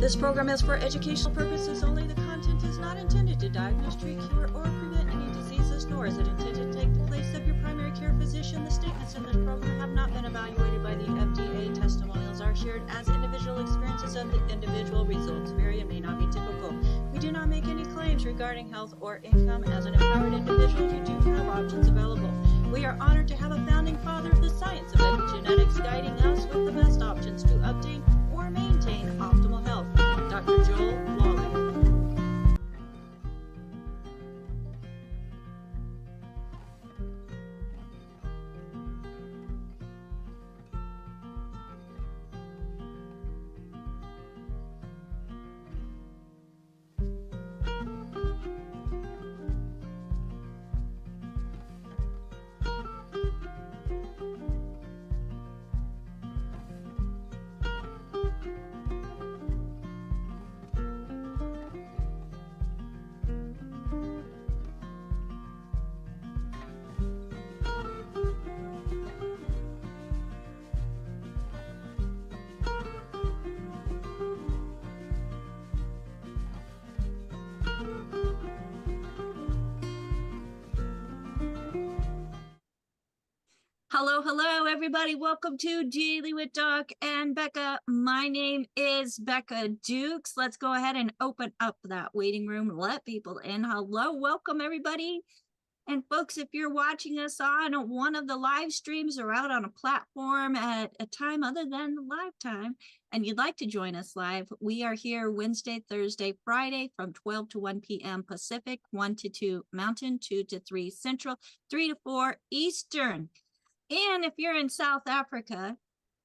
This program is for educational purposes only. The content is not intended to diagnose, treat, cure, or prevent any diseases, nor is it intended to take the place of your primary care physician. The statements in this program have not been evaluated by the FDA. Testimonials are shared as individual experiences of the individual. Results vary and may not be typical. We do not make any claims regarding health or income. As an empowered individual, you do have options available. We are honored to have a founding father of the science of epigenetics guiding us with the best options to obtain or maintain optimal health, Dr. Joel Wallach. Hello, everybody. Welcome to Daily with Doc and Becca. My name is Becca Dukes. Let's go ahead and open up that waiting room. Let people in. Hello, welcome, everybody. And folks, if you're watching us on one of the live streams or out on a platform at a time other than the live time, and you'd like to join us live, we are here Wednesday, Thursday, Friday from 12 to 1 p.m. Pacific, 1 to 2 Mountain, 2 to 3 Central, 3 to 4 Eastern. And if you're in South Africa,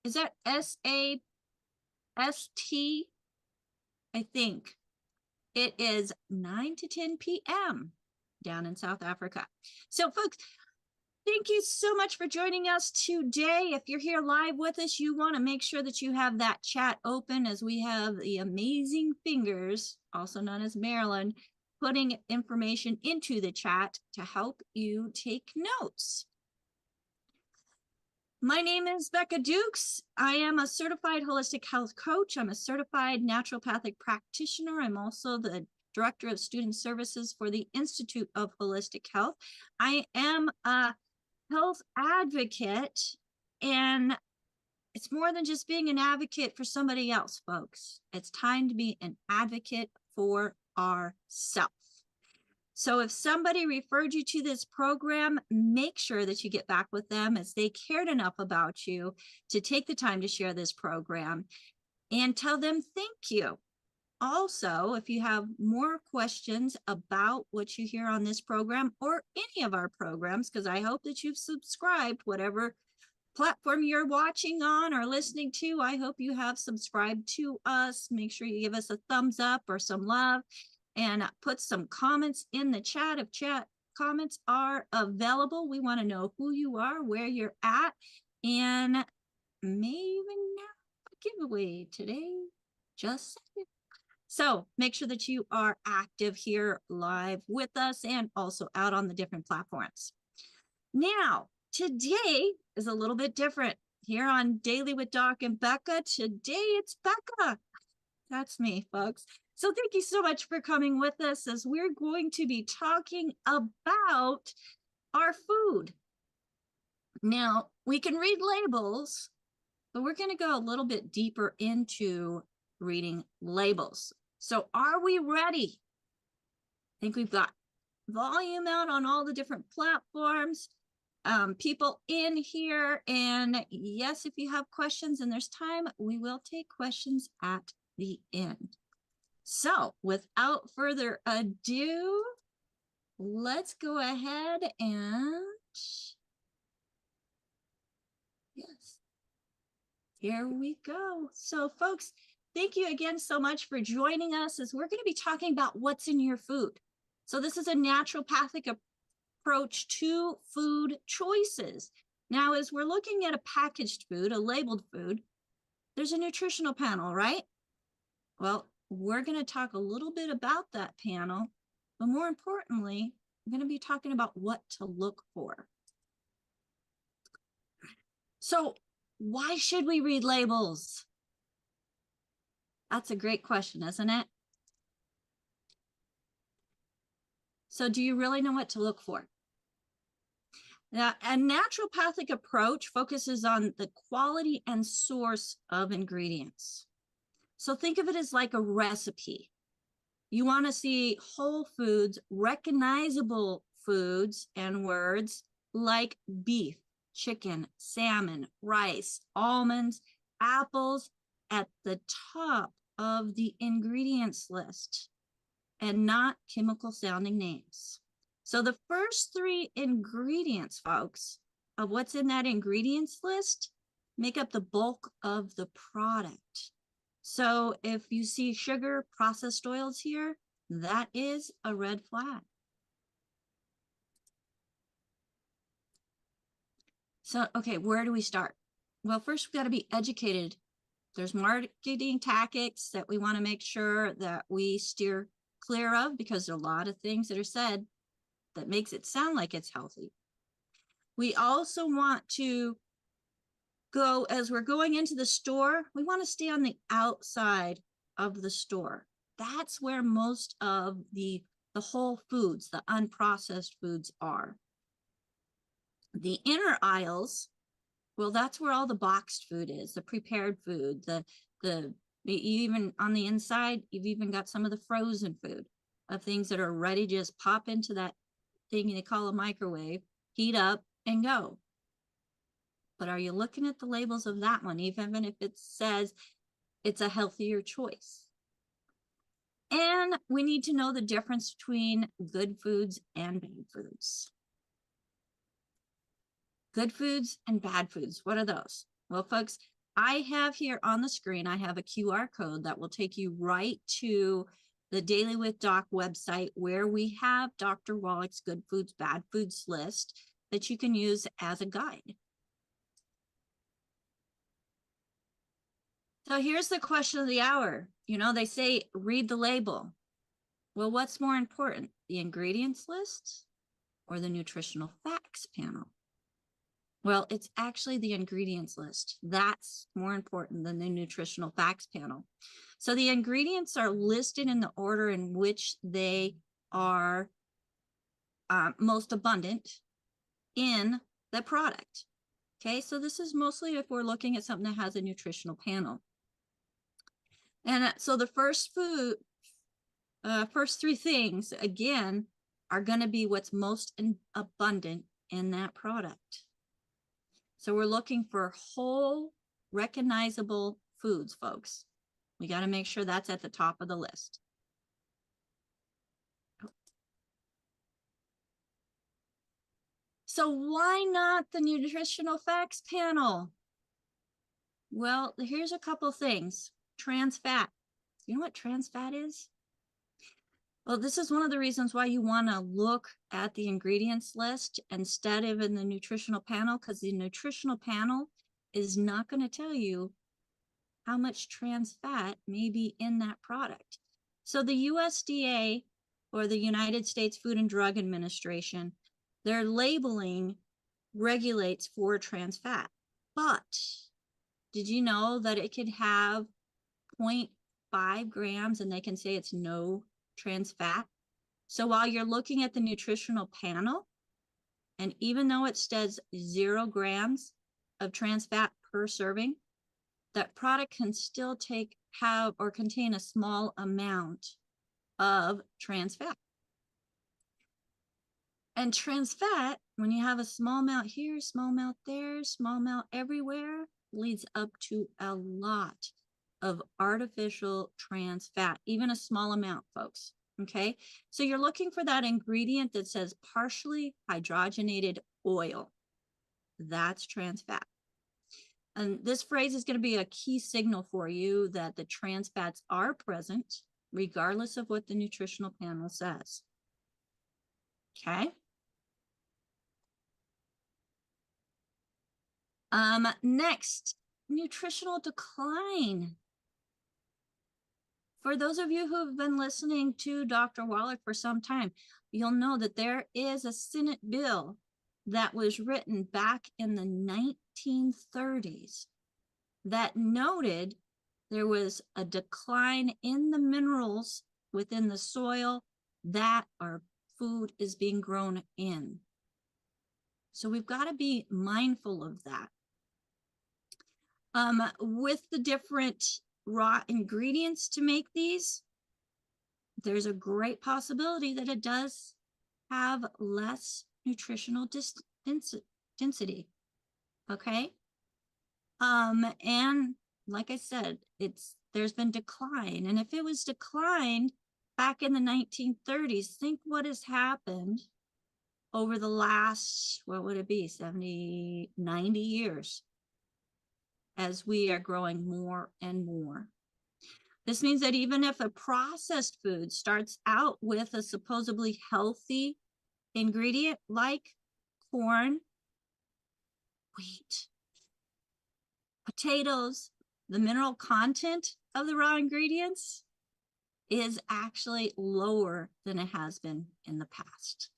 is that SAST? I think it is 9 to 10 p.m. down in South Africa. So folks, thank you so much for joining us today. If you're here live with us, you want to make sure that you have that chat open, as we have the amazing fingers, also known as Marilyn, putting information into the chat to help you take notes. My name is Becca Dukes. I am a certified holistic health coach. I'm a certified naturopathic practitioner. I'm also the director of student services for the Institute of Holistic Health. I am a health advocate, and it's more than just being an advocate for somebody else, folks. It's time to be an advocate for ourselves. So if somebody referred you to this program, make sure that you get back with them, as they cared enough about you to take the time to share this program, and tell them thank you. Also, if you have more questions about what you hear on this program or any of our programs, because I hope that you've subscribed, whatever platform you're watching on or listening to, I hope you have subscribed to us. Make sure you give us a thumbs up or some love, and put some comments in the chat if chat comments are available. We want to know who you are, where you're at, and may even have a giveaway today. Just saying. So make sure that you are active here live with us and also out on the different platforms. Now, today is a little bit different. Here on Daily with Doc and Becca, today it's Becca. That's me, folks. So thank you so much for coming with us, as we're going to be talking about our food. Now, we can read labels, but we're going to go a little bit deeper into reading labels. So are we ready? I think we've got volume out on all the different platforms, people in here. And yes, if you have questions and there's time, we will take questions at the end. So without further ado, let's go ahead and yes, here we go. So folks, thank you again so much for joining us, as we're going to be talking about what's in your food. So this is a naturopathic approach to food choices. Now, as we're looking at a packaged food, a labeled food, there's a nutritional panel, right? Well, we're going to talk a little bit about that panel, but more importantly, I'm going to be talking about what to look for. So why should we read labels? That's a great question, isn't it? So do you really know what to look for? Now, a naturopathic approach focuses on the quality and source of ingredients. So think of it as like a recipe. You want to see whole foods, recognizable foods and words like beef, chicken, salmon, rice, almonds, apples at the top of the ingredients list and not chemical sounding names. So the first three ingredients, folks, of what's in that ingredients list make up the bulk of the product. So if you see sugar, processed oils here, that is a red flag. So, okay, where do we start? Well, first we've got to be educated. There's marketing tactics that we want to make sure that we steer clear of, because there are a lot of things that are said that makes it sound like it's healthy. We also want to go, as we're going into the store, we want to stay on the outside of the store. That's where most of the whole foods, the unprocessed foods are. The inner aisles, well, that's where all the boxed food is, the prepared food, even on the inside, you've even got some of the frozen food of things that are ready to just pop into that thing they call a microwave, heat up and go. But are you looking at the labels of that one, even if it says it's a healthier choice? And we need to know the difference between good foods and bad foods. Good foods and bad foods, what are those? Well, folks, I have here on the screen, I have a QR code that will take you right to the Daily with Doc website, where we have Dr. Wallach's good foods, bad foods list that you can use as a guide. So here's the question of the hour. You know, they say, read the label. Well, what's more important, the ingredients list or the nutritional facts panel? Well, it's actually the ingredients list. That's more important than the nutritional facts panel. So the ingredients are listed in the order in which they are most abundant in the product. Okay, so this is mostly if we're looking at something that has a nutritional panel. And so the first three things, again, are going to be what's most abundant in that product. So we're looking for whole, recognizable foods, folks. We got to make sure that's at the top of the list. So why not the nutritional facts panel? Well, here's a couple things. Trans fat. You know what trans fat is? Well, this is one of the reasons why you want to look at the ingredients list instead of in the nutritional panel, because the nutritional panel is not going to tell you how much trans fat may be in that product. So the USDA, or the United States Food and Drug Administration, their labeling regulates for trans fat. But did you know that it could have 0.5 grams and they can say it's no trans fat? So while you're looking at the nutritional panel, and even though it says 0 grams of trans fat per serving, that product can still contain a small amount of trans fat. And trans fat, when you have a small amount here, small amount there, small amount everywhere, leads up to a lot of artificial trans fat, even a small amount, folks. Okay, so you're looking for that ingredient that says partially hydrogenated oil. That's trans fat. And this phrase is going to be a key signal for you that the trans fats are present, regardless of what the nutritional panel says. Okay. Next, nutritional decline. For those of you who've been listening to Dr. Wallach for some time, you'll know that there is a Senate bill that was written back in the 1930s that noted there was a decline in the minerals within the soil that our food is being grown in. So we've got to be mindful of that. With the different raw ingredients to make these, there's a great possibility that it does have less nutritional density. Okay. And like I said, there's been decline. And if it was declined back in the 1930s, think what has happened over the last, what would it be, 70, 90 years, as we are growing more and more. This means that even if a processed food starts out with a supposedly healthy ingredient like corn, wheat, potatoes, the mineral content of the raw ingredients is actually lower than it has been in the past.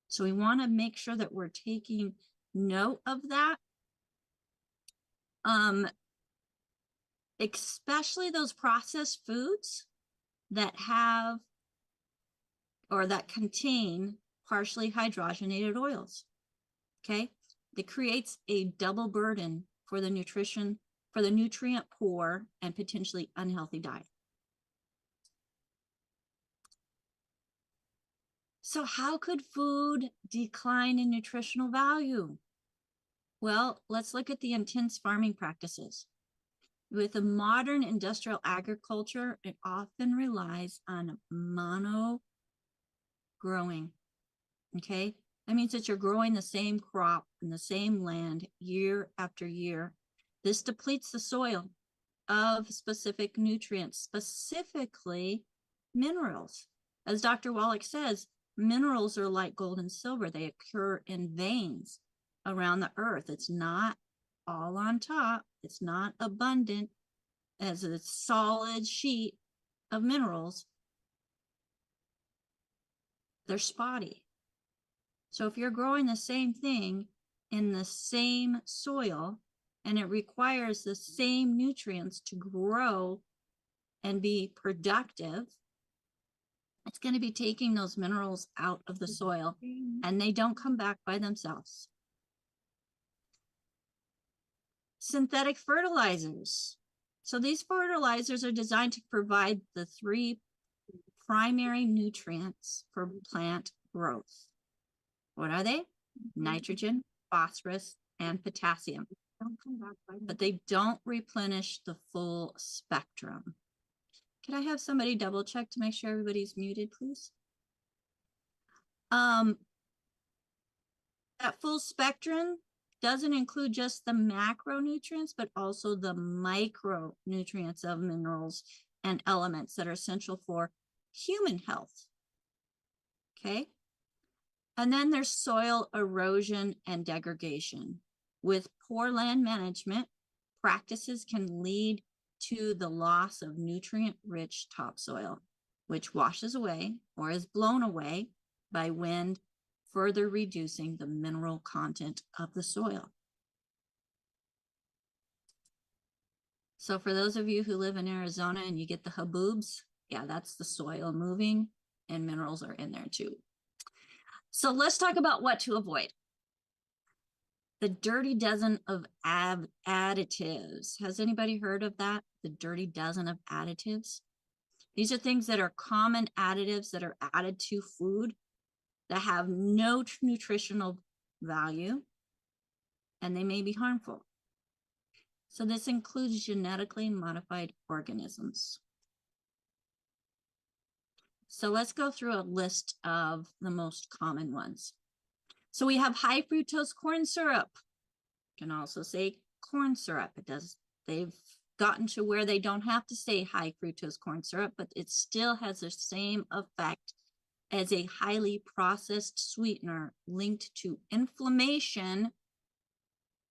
So we want to make sure that we're taking note of that. Especially those processed foods that have or that contain partially hydrogenated oils. Okay, that creates a double burden for the nutrition, for the nutrient poor and potentially unhealthy diet. So how could food decline in nutritional value? Well, let's look at the intense farming practices. With a modern industrial agriculture, it often relies on mono growing. Okay, that means that you're growing the same crop in the same land year after year. This depletes the soil of specific nutrients, specifically minerals. As Dr. Wallach says, minerals are like gold and silver. They occur in veins around the earth. It's not all on top. It's not abundant as a solid sheet of minerals. They're spotty. So if you're growing the same thing in the same soil and it requires the same nutrients to grow and be productive, it's going to be taking those minerals out of the soil and they don't come back by themselves. Synthetic fertilizers. So these fertilizers are designed to provide the three primary nutrients for plant growth. What are they? Nitrogen, phosphorus, and potassium. But they don't replenish the full spectrum. Can I have somebody double check to make sure everybody's muted, please? That full spectrum doesn't include just the macronutrients, but also the micronutrients of minerals and elements that are essential for human health. Okay. And then there's soil erosion and degradation. With poor land management, practices can lead to the loss of nutrient-rich topsoil, which washes away or is blown away by wind, further reducing the mineral content of the soil. So for those of you who live in Arizona and you get the haboobs, yeah, that's the soil moving and minerals are in there too. So let's talk about what to avoid. The dirty dozen of additives. Has anybody heard of that? The dirty dozen of additives? These are things that are common additives that are added to food that have no nutritional value, and they may be harmful. So this includes genetically modified organisms. So let's go through a list of the most common ones. So we have high fructose corn syrup. You can also say corn syrup. They've gotten to where they don't have to say high fructose corn syrup, but it still has the same effect as a highly processed sweetener linked to inflammation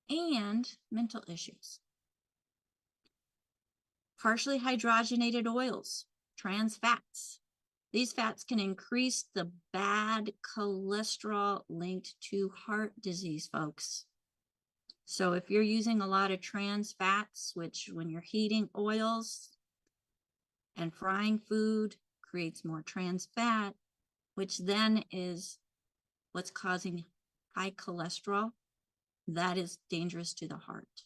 and mental issues. Partially hydrogenated oils, trans fats. These fats can increase the bad cholesterol linked to heart disease, folks. So if you're using a lot of trans fats, which when you're heating oils, And frying food creates more trans fat, which then is what's causing high cholesterol. That is dangerous to the heart.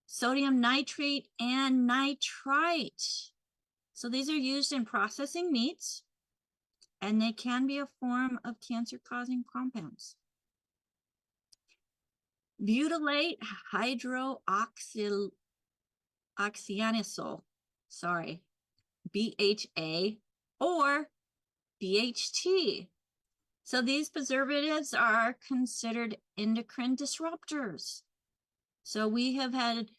Sodium nitrate and nitrite. So these are used in processing meats, and they can be a form of cancer-causing compounds. Butylate hydroxyanisole, sorry, BHA or BHT. So these preservatives are considered endocrine disruptors. So we have had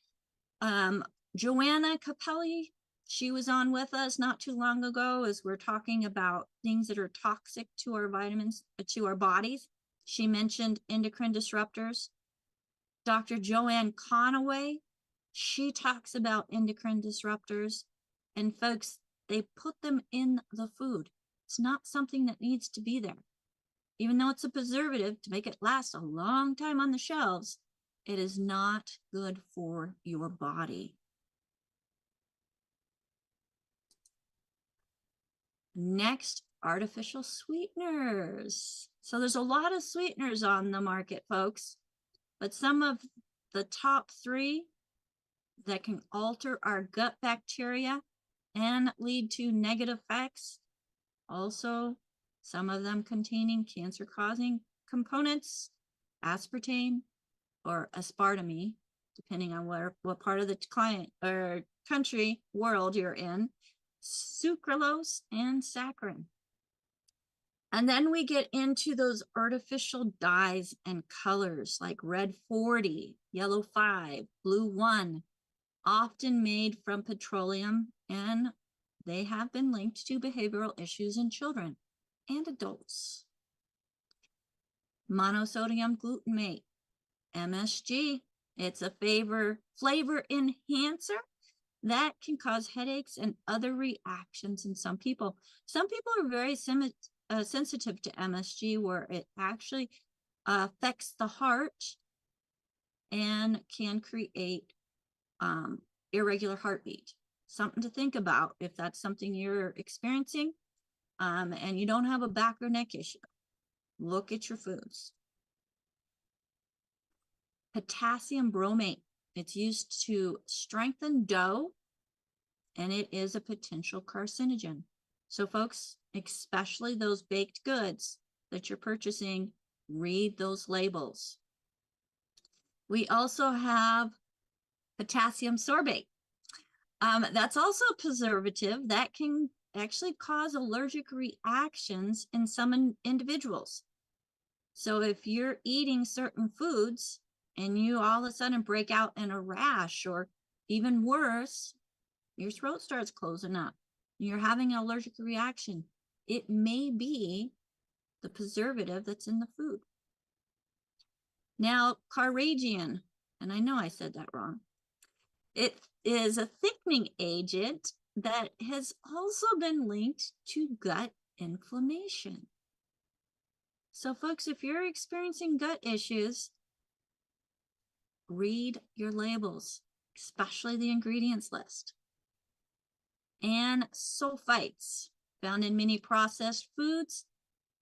Joanna Capelli. She was on with us not too long ago as we're talking about things that are toxic to our vitamins, to our bodies. She mentioned endocrine disruptors. Dr. Joanne Conaway, she talks about endocrine disruptors. And folks, they put them in the food. It's not something that needs to be there. Even though it's a preservative to make it last a long time on the shelves, it is not good for your body. Next, artificial sweeteners. So there's a lot of sweeteners on the market, folks, but some of the top 3 that can alter our gut bacteria and lead to negative effects. Also, some of them containing cancer-causing components, aspartame or aspartame, depending on what part of the client or country world you're in, sucralose and saccharin. And then we get into those artificial dyes and colors like red 40, yellow 5, blue 1, often made from petroleum, and they have been linked to behavioral issues in children and adults. Monosodium glutamate, MSG, it's a flavor enhancer that can cause headaches and other reactions in some people. Some people are very sensitive to MSG, where it actually affects the heart and can create irregular heartbeat. Something to think about if that's something you're experiencing and you don't have a back or neck issue. Look at your foods. Potassium bromate. It's used to strengthen dough, and it is a potential carcinogen. So folks, especially those baked goods that you're purchasing, read those labels. We also have potassium sorbate. That's also a preservative that can actually cause allergic reactions in some individuals. So if you're eating certain foods and you all of a sudden break out in a rash, or even worse, your throat starts closing up, you're having an allergic reaction, it may be the preservative that's in the food. Now, carrageenan, and I know I said that wrong. It is a thickening agent that has also been linked to gut inflammation. So folks, if you're experiencing gut issues, read your labels, especially the ingredients list. And sulfites, found in many processed foods,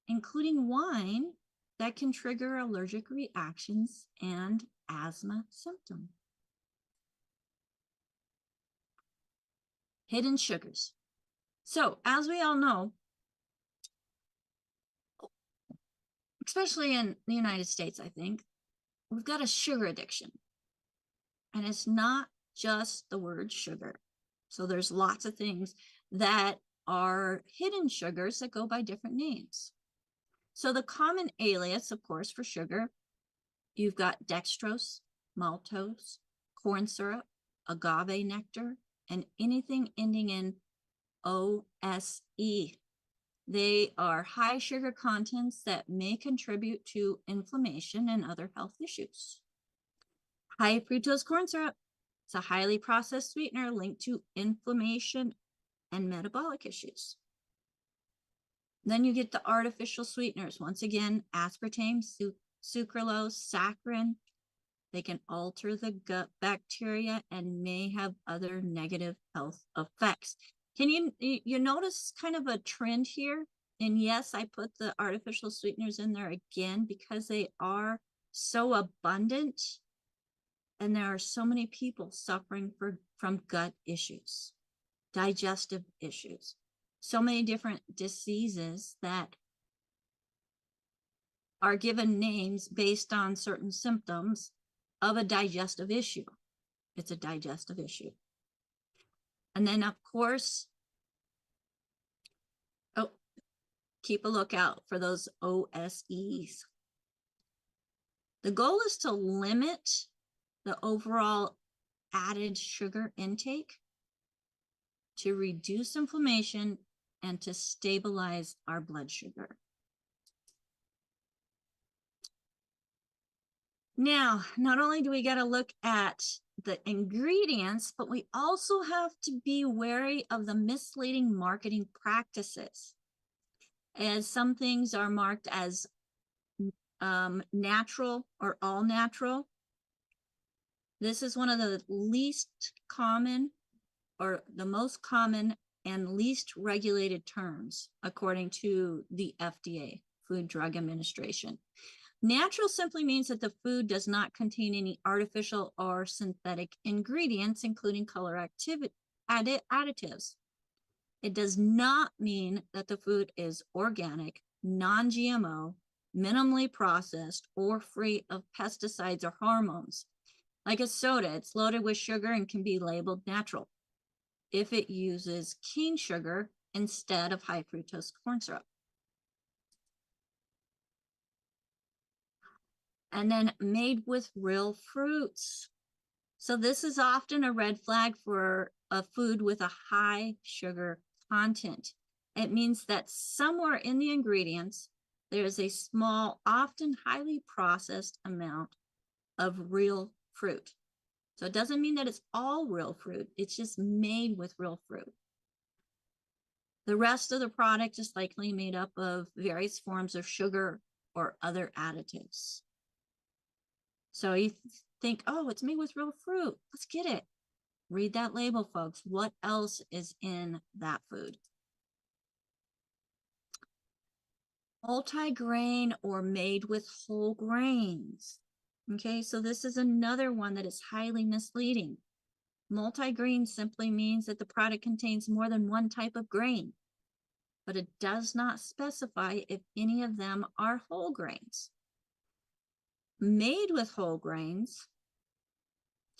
including wine, that can trigger allergic reactions and asthma symptoms. Hidden sugars. So, as we all know, especially in the United States, I think, we've got a sugar addiction. And it's not just the word sugar. So there's lots of things that are hidden sugars that go by different names. So the common alias, of course, for sugar, you've got dextrose, maltose, corn syrup, agave nectar, and anything ending in OSE. They are high sugar contents that may contribute to inflammation and other health issues. High fructose corn syrup. It's a highly processed sweetener linked to inflammation and metabolic issues. Then you get the artificial sweeteners. Once again, aspartame, sucralose, saccharin. They can alter the gut bacteria and may have other negative health effects. Can you notice kind of a trend here? And yes, I put the artificial sweeteners in there again because they are so abundant and there are so many people suffering from gut issues, digestive issues, so many different diseases that are given names based on certain symptoms of a digestive issue. It's a digestive issue. And then, of course, keep a lookout for those OSEs. The goal is to limit the overall added sugar intake, to reduce inflammation, and to stabilize our blood sugar. Now, not only do we got to look at the ingredients, but we also have to be wary of the misleading marketing practices, as some things are marked as natural or all natural. This is one of the least common or the most common and least regulated terms according to the FDA, Food Drug Administration. Natural simply means that the food does not contain any artificial or synthetic ingredients, including color additives. It does not mean that the food is organic, non-GMO, minimally processed, or free of pesticides or hormones. Like a soda, it's loaded with sugar and can be labeled natural if it uses cane sugar instead of high fructose corn syrup. And then made with real fruits. So this is often a red flag for a food with a high sugar content. It means that somewhere in the ingredients, there's a small, often highly processed amount of real fruit. So it doesn't mean that it's all real fruit. It's just made with real fruit. The rest of the product is likely made up of various forms of sugar or other additives. So you think, oh, it's made with real fruit. Let's get it. Read that label, folks. What else is in that food? Multi-grain or made with whole grains. Okay, so this is another one that is highly misleading. Multi-grain simply means that the product contains more than one type of grain, but it does not specify if any of them are whole grains. Made with whole grains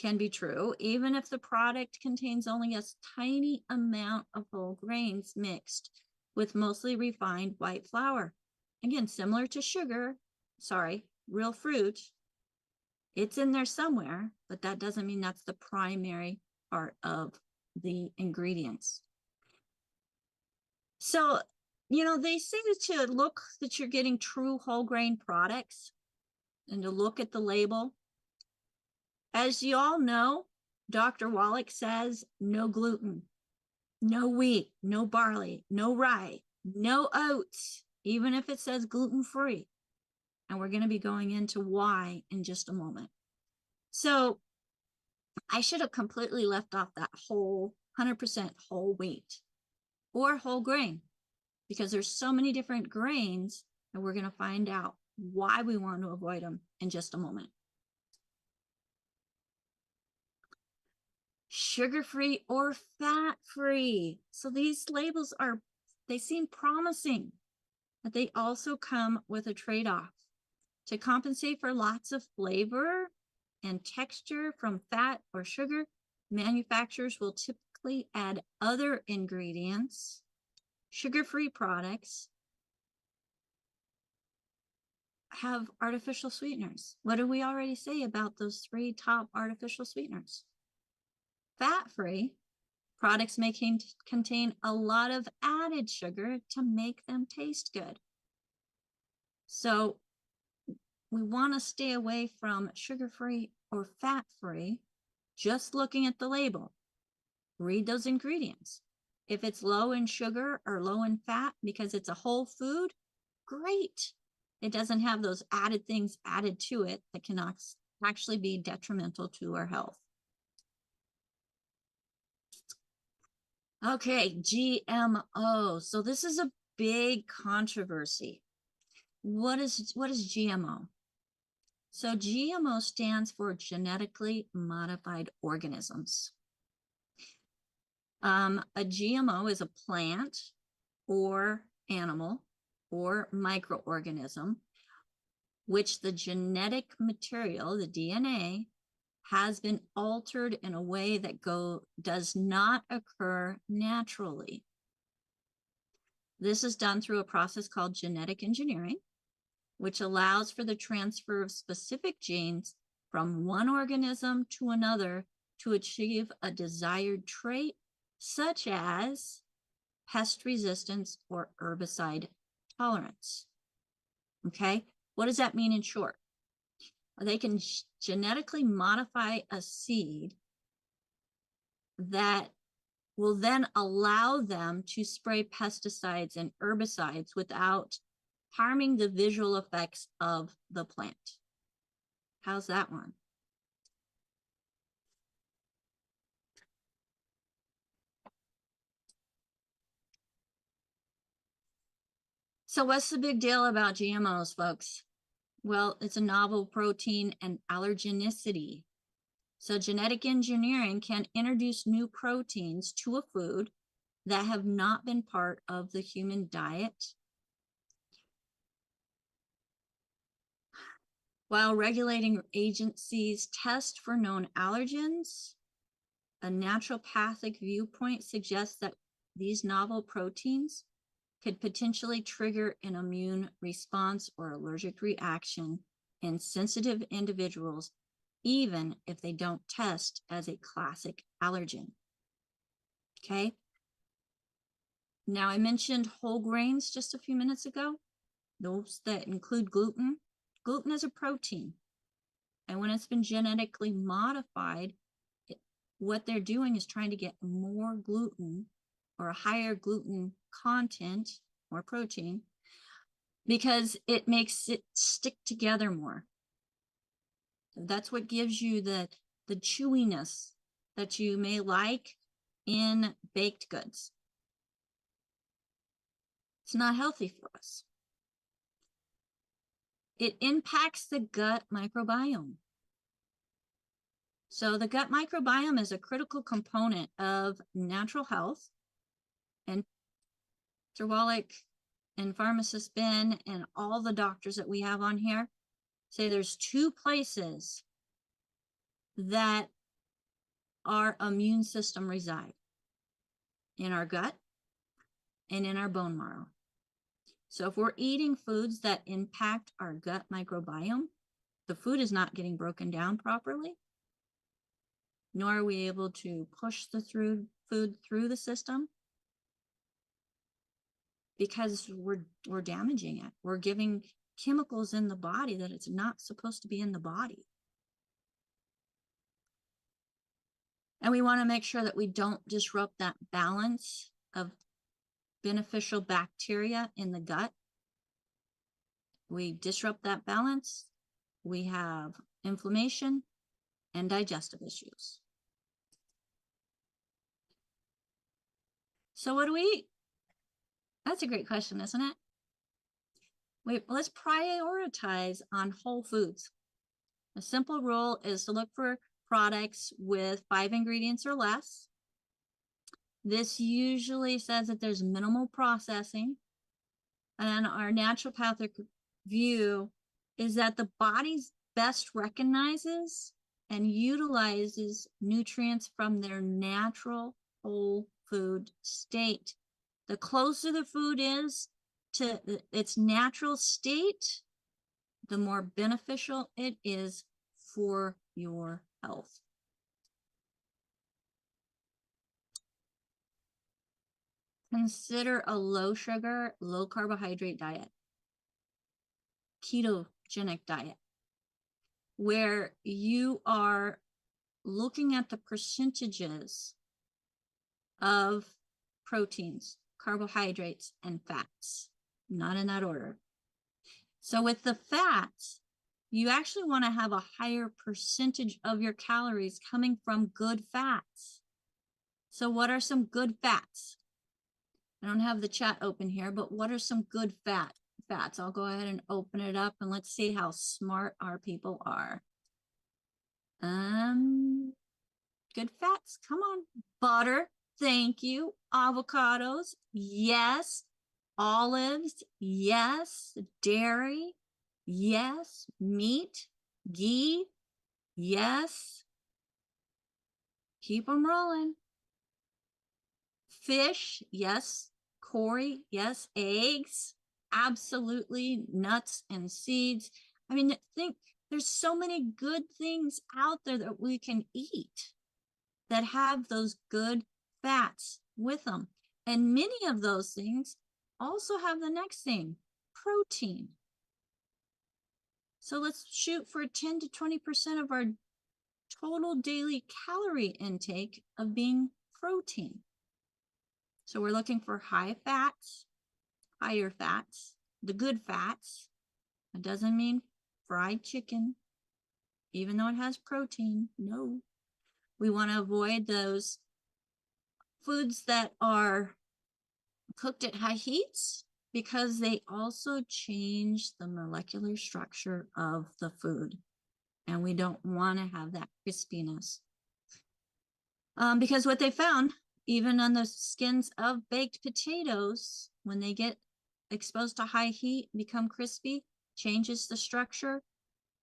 can be true, even if the product contains only a tiny amount of whole grains mixed with mostly refined white flour. Again, similar to real fruit. It's in there somewhere, but that doesn't mean that's the primary part of the ingredients. So, they say to look that you're getting true whole grain products and to look at the label. As you all know, Dr. Wallach says no gluten, no wheat, no barley, no rye, no oats, even if it says gluten-free. And we're going to be going into why in just a moment. So I should have completely left off that whole 100% whole wheat or whole grain, because there's so many different grains, and we're going to find out why we want to avoid them in just a moment. Sugar-free or fat-free. So these labels they seem promising, but they also come with a trade-off. To compensate for lots of flavor and texture from fat or sugar, manufacturers will typically add other ingredients. Sugar-free products have artificial sweeteners. What did we already say about those 3 top artificial sweeteners? Fat-free products may contain a lot of added sugar to make them taste good. So we want to stay away from sugar-free or fat-free, just looking at the label. Read those ingredients. If it's low in sugar or low in fat because it's a whole food, great. It doesn't have those added things added to it that can actually be detrimental to our health. Okay, GMO. So this is a big controversy. What is GMO? So GMO stands for genetically modified organisms. A GMO is a plant or animal or microorganism which the genetic material, the DNA, has been altered in a way that does not occur naturally. This is done through a process called genetic engineering, which allows for the transfer of specific genes from one organism to another to achieve a desired trait, such as pest resistance or herbicide tolerance. Okay, what does that mean in short? They can genetically modify a seed that will then allow them to spray pesticides and herbicides without harming the visual effects of the plant. How's that one? So what's the big deal about GMOs, folks? Well, it's a novel protein and allergenicity. So genetic engineering can introduce new proteins to a food that have not been part of the human diet, while regulating agencies test for known allergens. A naturopathic viewpoint suggests that these novel proteins could potentially trigger an immune response or allergic reaction in sensitive individuals, even if they don't test as a classic allergen. Okay. Now, I mentioned whole grains just a few minutes ago, those that include gluten. Gluten is a protein, and when it's been genetically modified, what they're doing is trying to get more gluten or a higher gluten content or protein because it makes it stick together more. That's what gives you the chewiness that you may like in baked goods. It's not healthy for us. It impacts the gut microbiome. So the gut microbiome is a critical component of natural health. And Dr. Wallach and pharmacist Ben and all the doctors that we have on here say there's two places that our immune system reside: in our gut and in our bone marrow. So if we're eating foods that impact our gut microbiome, the food is not getting broken down properly, nor are we able to push the food through the system, because we're damaging it. We're giving chemicals in the body that it's not supposed to be in the body. And we want to make sure that we don't disrupt that balance of beneficial bacteria in the gut. We disrupt that balance, we have inflammation and digestive issues. So what do we eat? That's a great question, isn't it? Let's prioritize on whole foods. A simple rule is to look for products with 5 ingredients or less. This usually says that there's minimal processing. And our naturopathic view is that the body best recognizes and utilizes nutrients from their natural whole food state. The closer the food is to its natural state, the more beneficial it is for your health. Consider a low sugar, low carbohydrate diet, ketogenic diet, where you are looking at the percentages of proteins, carbohydrates, and fats, not in that order. So with the fats, you actually want to have a higher percentage of your calories coming from good fats. So what are some good fats? I don't have the chat open here, but what are some good fats? I'll go ahead and open it up and let's see how smart our people are. Good fats, come on. Butter, thank you. Avocados, yes. Olives, yes. Dairy, yes. Meat, ghee, yes. Keep them rolling. Fish, yes. Corey, yes. Eggs, absolutely. Nuts and seeds. I mean, think there's so many good things out there that we can eat that have those good fats with them. And many of those things also have the next thing, protein. So let's shoot for 10 to 20% of our total daily calorie intake of being protein. So we're looking for high fats, higher fats, the good fats. It doesn't mean fried chicken, even though it has protein. No, we want to avoid those foods that are cooked at high heats because they also change the molecular structure of the food. And we don't want to have that crispiness. Because what they found, even on the skins of baked potatoes, when they get exposed to high heat, become crispy, changes the structure,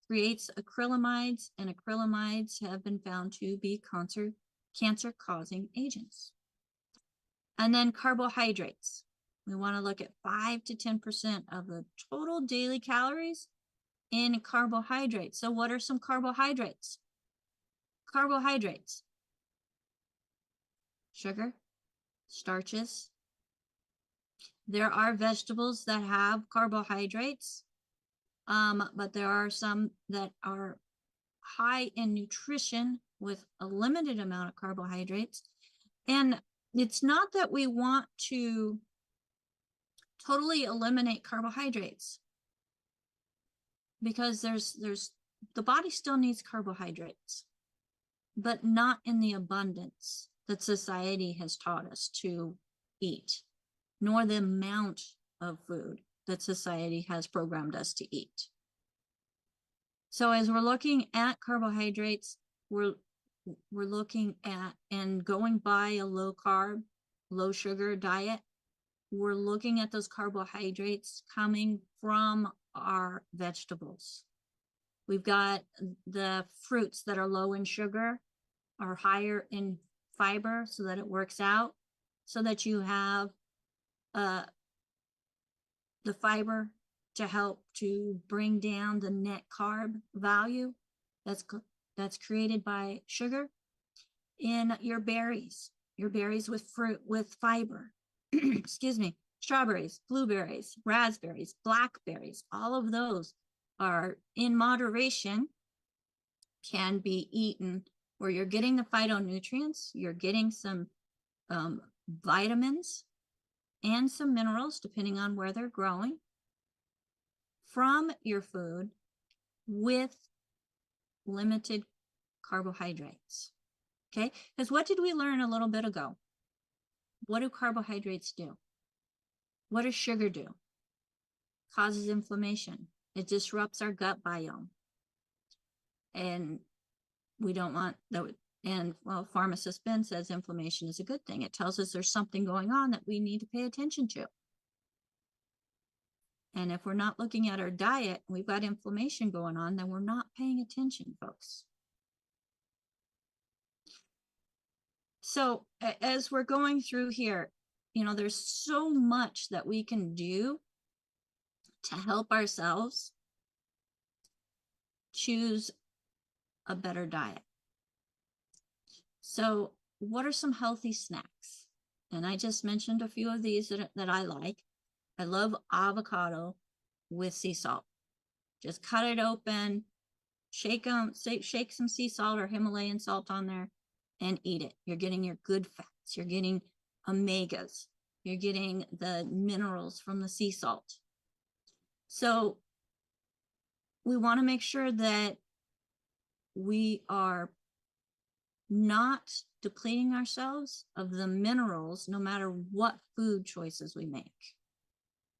creates acrylamides, and acrylamides have been found to be cancer-causing agents. And then carbohydrates. We want to look at 5 to 10% of the total daily calories in carbohydrates. So what are some carbohydrates? Carbohydrates. Sugar, starches. There are vegetables that have carbohydrates, but there are some that are high in nutrition with a limited amount of carbohydrates. And it's not that we want to totally eliminate carbohydrates, because the body still needs carbohydrates, but not in the abundance that society has taught us to eat, nor the amount of food that society has programmed us to eat. So as we're looking at carbohydrates, we're looking at and going by a low carb, low sugar diet. We're looking at those carbohydrates coming from our vegetables. We've got the fruits that are low in sugar, are higher in fiber, so that it works out, so that you have the fiber to help to bring down the net carb value that's created by sugar. In your berries with fruit with fiber, excuse me, strawberries, blueberries, raspberries, blackberries, all of those are in moderation, can be eaten, where you're getting the phytonutrients, you're getting some vitamins and some minerals, depending on where they're growing, from your food with limited carbohydrates. Okay, because what did we learn a little bit ago? What do carbohydrates do? What does sugar do? Causes inflammation. It disrupts our gut biome. And we don't want that. And well, pharmacist Ben says inflammation is a good thing. It tells us there's something going on that we need to pay attention to. And if we're not looking at our diet, we've got inflammation going on, then we're not paying attention, folks. So as we're going through here, there's so much that we can do to help ourselves choose a better diet. So what are some healthy snacks? And I just mentioned a few of these that I like. I love avocado with sea salt. Just cut it open, shake some sea salt or Himalayan salt on there, and eat it. You're getting your good fats. You're getting omegas. You're getting the minerals from the sea salt. So we want to make sure that we are not depleting ourselves of the minerals no matter what food choices we make.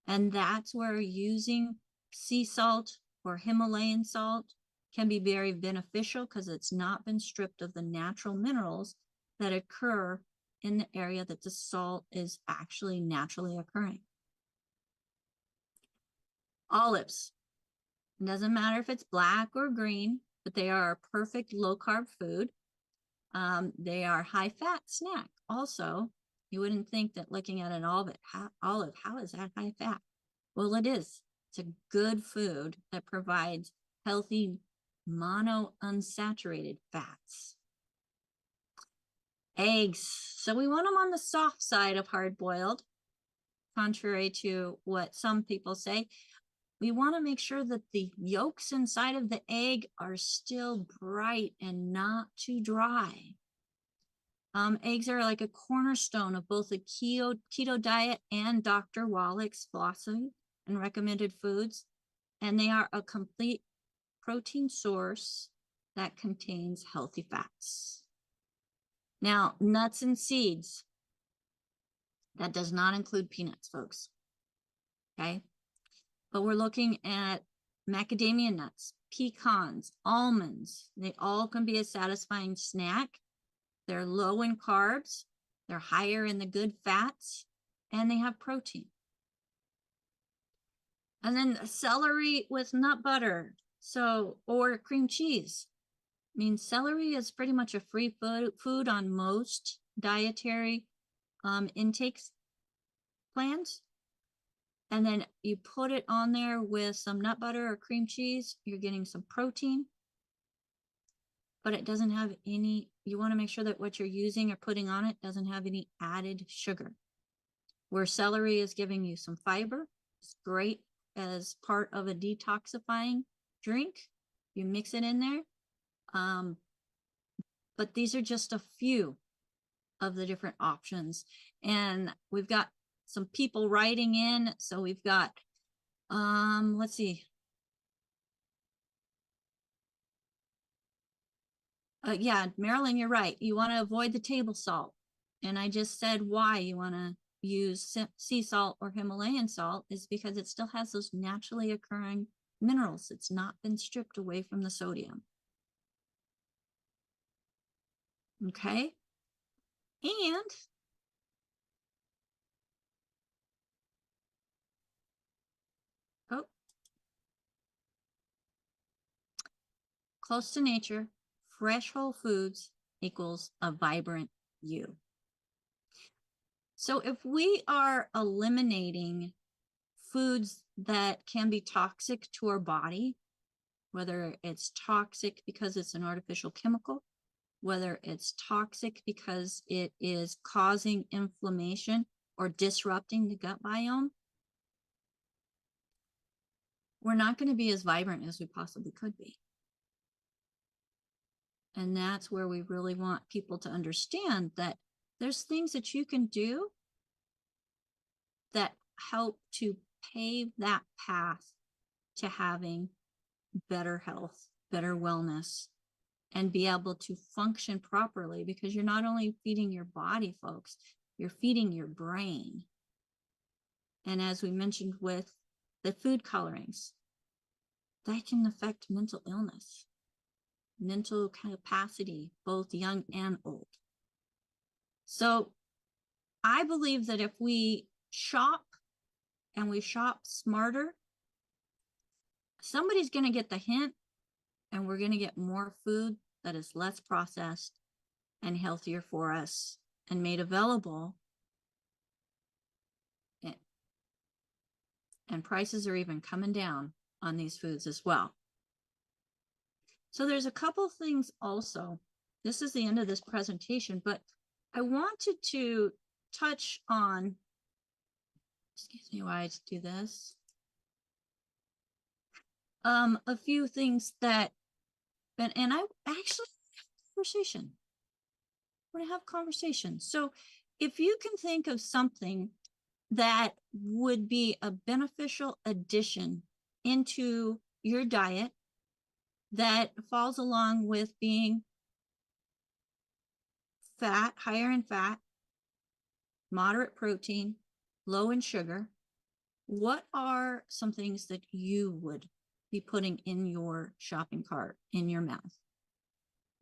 And that's where using sea salt or Himalayan salt can be very beneficial because it's not been stripped of the natural minerals that occur in the area that the salt is actually naturally occurring. Olives. It doesn't matter if it's black or green, but they are a perfect low-carb food. They are high-fat snack also. You wouldn't think that looking at an olive, how is that high-fat? Well, it is. It's a good food that provides healthy monounsaturated fats. Eggs. So we want them on the soft side of hard-boiled, contrary to what some people say. We want to make sure that the yolks inside of the egg are still bright and not too dry. Eggs are like a cornerstone of both the keto diet and Dr. Wallach's philosophy and recommended foods. And they are a complete protein source that contains healthy fats. Now, nuts and seeds. That does not include peanuts, folks. Okay? But we're looking at macadamia nuts, pecans, almonds. They all can be a satisfying snack. They're low in carbs, they're higher in the good fats, and they have protein. And then celery with nut butter, or cream cheese. I mean, celery is pretty much a free food on most dietary intakes plans. And then you put it on there with some nut butter or cream cheese, you're getting some protein, but it doesn't have any, you want to make sure that what you're using or putting on it doesn't have any added sugar. Where celery is giving you some fiber, it's great as part of a detoxifying drink. You mix it in there. But these are just a few of the different options. And we've got some people writing in. So we've got, let's see. Yeah, Marilyn, you're right. You want to avoid the table salt. And I just said why you want to use sea salt or Himalayan salt is because it still has those naturally occurring minerals. It's not been stripped away from the sodium. Okay. And close to nature, fresh whole foods equals a vibrant you. So if we are eliminating foods that can be toxic to our body, whether it's toxic because it's an artificial chemical, whether it's toxic because it is causing inflammation or disrupting the gut biome, we're not going to be as vibrant as we possibly could be. And that's where we really want people to understand that there's things that you can do that help to pave that path to having better health, better wellness, and be able to function properly, because you're not only feeding your body, folks, you're feeding your brain. And as we mentioned with the food colorings, that can affect mental illness, mental capacity, both young and old. So I believe that if we shop and we shop smarter, somebody's going to get the hint, and we're going to get more food that is less processed and healthier for us and made available. And prices are even coming down on these foods as well. So there's a couple things also. This is the end of this presentation, but I wanted to touch on, excuse me while I do this, a few things that, and I actually have a conversation. We're going to have conversation. So if you can think of something that would be a beneficial addition into your diet that falls along with being fat, higher in fat, moderate protein, low in sugar, what are some things that you would be putting in your shopping cart, in your mouth?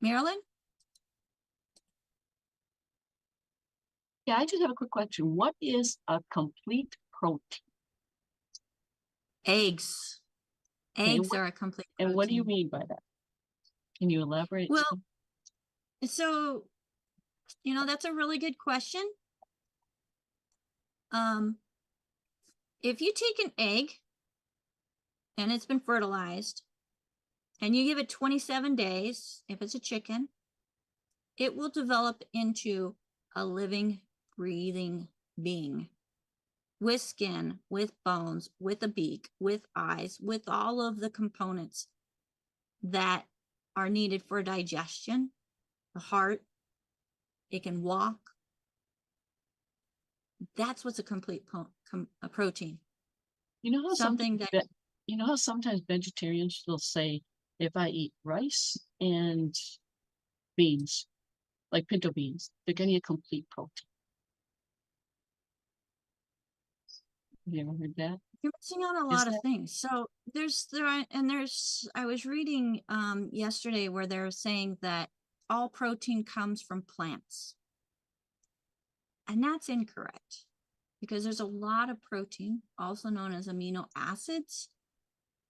Marilyn? Yeah, I just have a quick question. What is a complete protein? Eggs. Okay, Eggs are a complete protein. And what do you mean by that? Can you elaborate? Well, so, that's a really good question. If you take an egg and it's been fertilized and you give it 27 days, if it's a chicken, it will develop into a living, breathing being with skin, with bones, with a beak, with eyes, with all of the components that are needed for digestion, the heart. It can walk. That's what's a complete a protein. You know how something that you know how sometimes vegetarians will say, if I eat rice and beans, like pinto beans, they're getting a complete protein. Have you ever heard that? You're missing on a lot of things. So I was reading yesterday where they're saying that all protein comes from plants. And that's incorrect, because there's a lot of protein, also known as amino acids,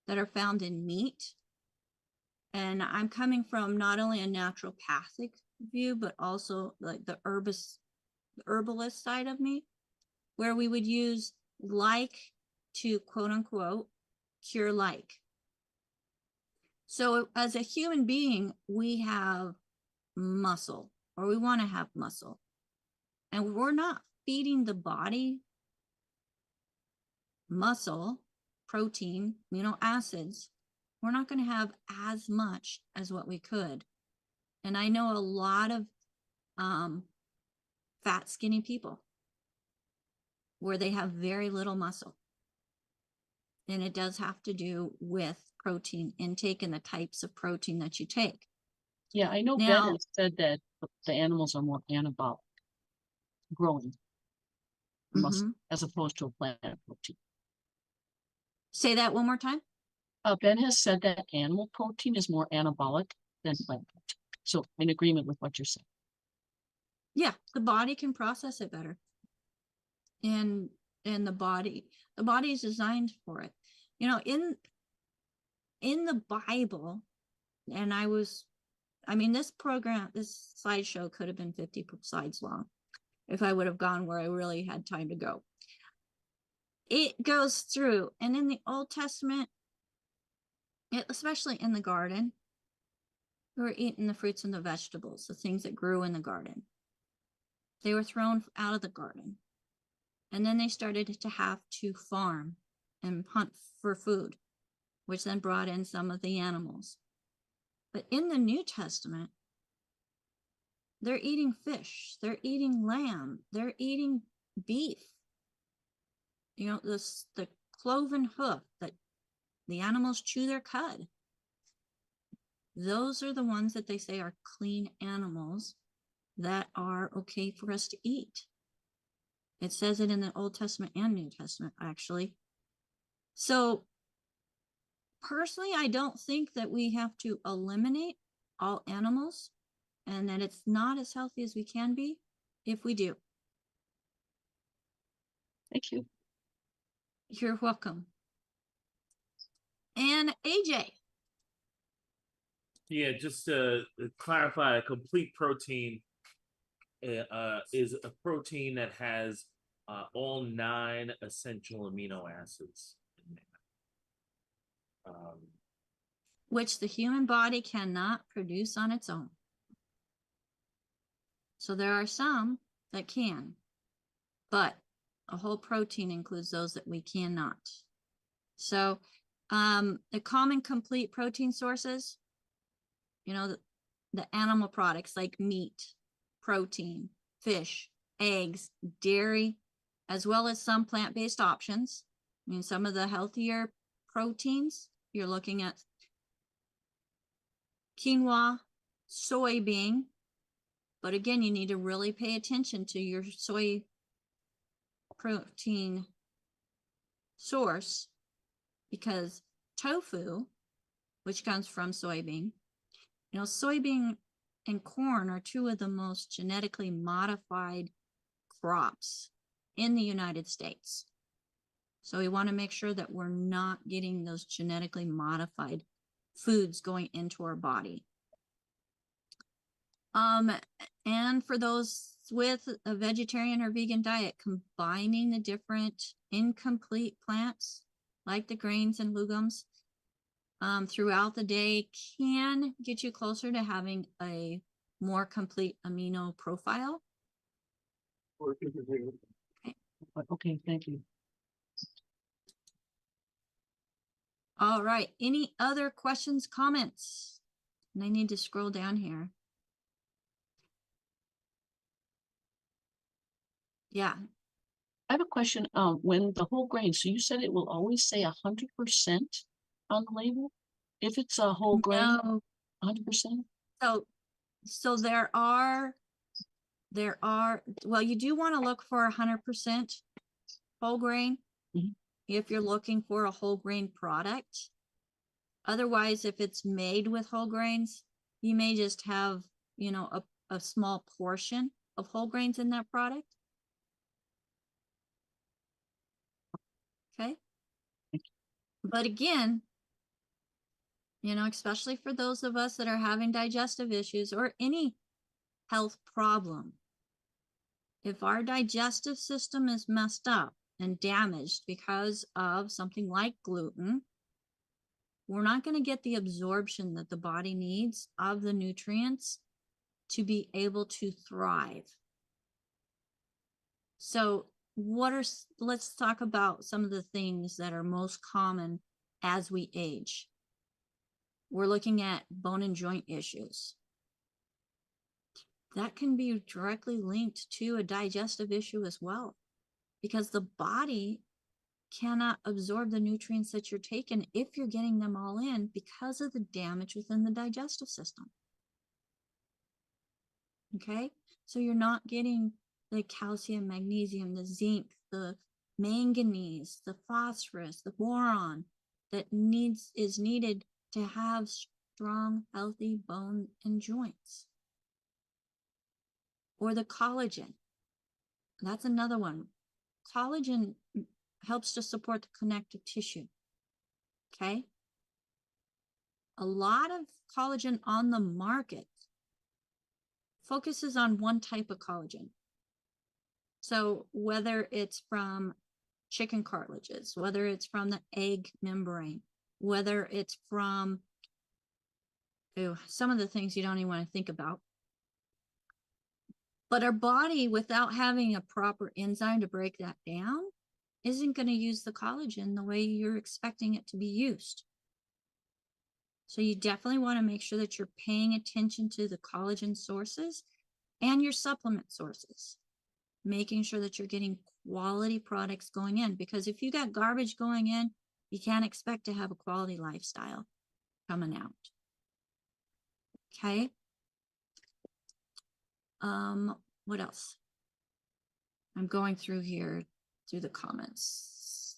that are found in meat. And I'm coming from not only a naturopathic view, but also like the herbalist side of me, where we would use like to quote unquote cure like. So as a human being, we have muscle, or we want to have muscle, and we're not feeding the body muscle, protein, amino acids. We're not going to have as much as what we could. And I know a lot of fat, skinny people where they have very little muscle. And it does have to do with protein intake and the types of protein that you take. Yeah, I know Ben has said that the animals are more anabolic, growing, as opposed to a plant protein. Say that one more time. Ben has said that animal protein is more anabolic than plant protein. So in agreement with what you're saying. Yeah, the body can process it better. And the body is designed for it. In the Bible, and this slideshow could have been 50 slides long if I would have gone where I really had time to go. It goes through, and in the Old Testament, especially in the garden, we were eating the fruits and the vegetables, the things that grew in the garden. They were thrown out of the garden. And then they started to have to farm and hunt for food, which then brought in some of the animals. But in the New Testament, they're eating fish, they're eating lamb, they're eating beef. The cloven hoof that the animals chew their cud. Those are the ones that they say are clean animals that are okay for us to eat. It says it in the Old Testament and New Testament, actually. So personally, I don't think that we have to eliminate all animals, and that it's not as healthy as we can be if we do. Thank you. You're welcome. And AJ. Yeah, just to clarify, a complete protein is a protein that has all 9 essential amino acids in there. Which the human body cannot produce on its own. So there are some that can, but a whole protein includes those that we cannot. So the common complete protein sources, the animal products like meat, protein, fish, eggs, dairy, as well as some plant-based options. Some of the healthier proteins you're looking at quinoa, soybean. But again, you need to really pay attention to your soy protein source, because tofu, which comes from soybean, soybean and corn are two of the most genetically modified crops in the United States. So we want to make sure that we're not getting those genetically modified foods going into our body. And for those with a vegetarian or vegan diet, combining the different incomplete plants like the grains and legumes throughout the day can get you closer to having a more complete amino profile. Okay, thank you. All right. Any other questions, comments? And I need to scroll down here. Yeah. I have a question. When the whole grain, so you said it will always say 100% on the label? If it's a whole grain, No. 100%? So there are, well, you do want to look for 100% whole grain if you're looking for a whole grain product. Otherwise, if it's made with whole grains, you may just have, a small portion of whole grains in that product. Okay. But again, especially for those of us that are having digestive issues or any health problem, if our digestive system is messed up and damaged because of something like gluten, we're not going to get the absorption that the body needs of the nutrients to be able to thrive. So let's talk about some of the things that are most common as we age. We're looking at bone and joint issues. That can be directly linked to a digestive issue as well, because the body cannot absorb the nutrients that you're taking if you're getting them all in because of the damage within the digestive system. Okay, so you're not getting the calcium, magnesium, the zinc, the manganese, the phosphorus, the boron that is needed to have strong, healthy bone and joints. Or the collagen. That's another one. Collagen helps to support the connective tissue. Okay. A lot of collagen on the market focuses on one type of collagen. So whether it's from chicken cartilages, whether it's from the egg membrane, whether it's from some of the things you don't even want to think about. But our body, without having a proper enzyme to break that down, isn't going to use the collagen the way you're expecting it to be used. So you definitely want to make sure that you're paying attention to the collagen sources and your supplement sources, making sure that you're getting quality products going in, because if you got garbage going in, you can't expect to have a quality lifestyle coming out. Okay. What else? I'm going through here through the comments.